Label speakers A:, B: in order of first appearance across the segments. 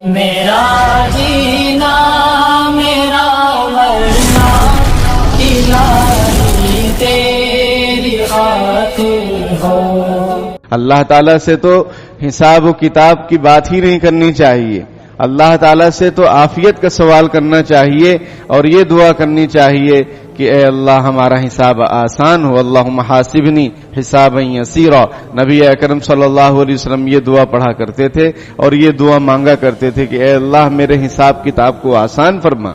A: میرا جینا میرا مرنا الہی تیری خاطر ہو.
B: اللہ تعالیٰ سے تو حساب و کتاب کی بات ہی نہیں کرنی چاہیے. اللہ تعالیٰ سے تو عافیت کا سوال کرنا چاہیے اور یہ دعا کرنی چاہیے کہ اے اللہ ہمارا حساب آسان ہو. اللہم حاسبنی حسابا یسیرا. نبی اکرم صلی اللہ علیہ وسلم یہ دعا پڑھا کرتے تھے اور یہ دعا مانگا کرتے تھے کہ اے اللہ میرے حساب کتاب کو آسان فرما.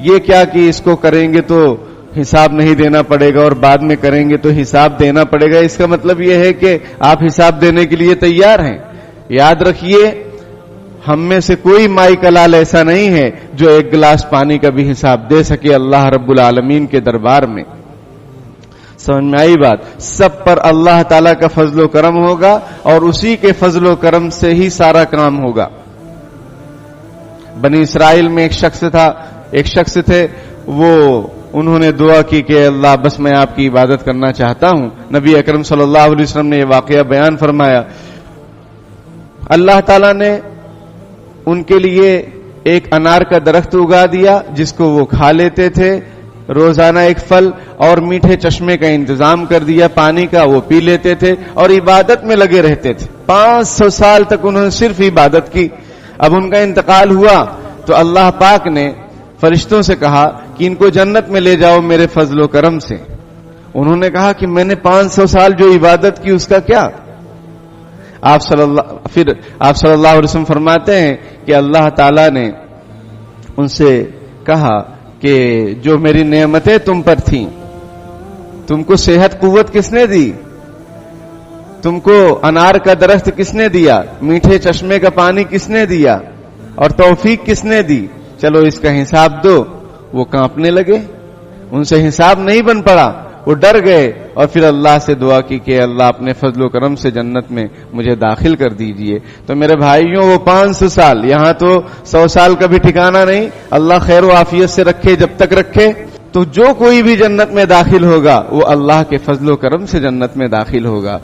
B: یہ کیا کہ اس کو کریں گے تو حساب نہیں دینا پڑے گا اور بعد میں کریں گے تو حساب دینا پڑے گا. اس کا مطلب یہ ہے کہ آپ حساب دینے کے لیے تیار ہیں. یاد رکھیے ہم میں سے کوئی مائی کلال ایسا نہیں ہے جو ایک گلاس پانی کا بھی حساب دے سکے اللہ رب العالمین کے دربار میں. سمجھ میں آئی بات؟ سب پر اللہ تعالیٰ کا فضل و کرم ہوگا اور اسی کے فضل و کرم سے ہی سارا کام ہوگا. بنی اسرائیل میں ایک شخص تھے وہ انہوں نے دعا کی کہ اللہ بس میں آپ کی عبادت کرنا چاہتا ہوں. نبی اکرم صلی اللہ علیہ وسلم نے یہ واقعہ بیان فرمایا. اللہ تعالیٰ نے ان کے لیے ایک انار کا درخت اگا دیا جس کو وہ کھا لیتے تھے روزانہ ایک پھل، اور میٹھے چشمے کا انتظام کر دیا پانی کا، وہ پی لیتے تھے اور عبادت میں لگے رہتے تھے. 500 سال تک انہوں نے صرف عبادت کی. اب ان کا انتقال ہوا تو اللہ پاک نے فرشتوں سے کہا کہ ان کو جنت میں لے جاؤ میرے فضل و کرم سے. انہوں نے کہا کہ میں نے 500 سال جو عبادت کی اس کا کیا؟ آپ صلی اللہ علیہ وسلم فرماتے ہیں کہ اللہ تعالیٰ نے ان سے کہا کہ جو میری نعمتیں تم پر تھیں، تم کو صحت قوت کس نے دی؟ تم کو انار کا درخت کس نے دیا؟ میٹھے چشمے کا پانی کس نے دیا؟ اور توفیق کس نے دی؟ چلو اس کا حساب دو. وہ کانپنے لگے، ان سے حساب نہیں بن پڑا، وہ ڈر گئے اور پھر اللہ سے دعا کی کہ اللہ اپنے فضل و کرم سے جنت میں مجھے داخل کر دیجئے. تو میرے بھائیوں وہ 500 سال، یہاں تو 100 سال کا بھی ٹھکانہ نہیں. اللہ خیر و عافیت سے رکھے جب تک رکھے. تو جو کوئی بھی جنت میں داخل ہوگا وہ اللہ کے فضل و کرم سے جنت میں داخل ہوگا.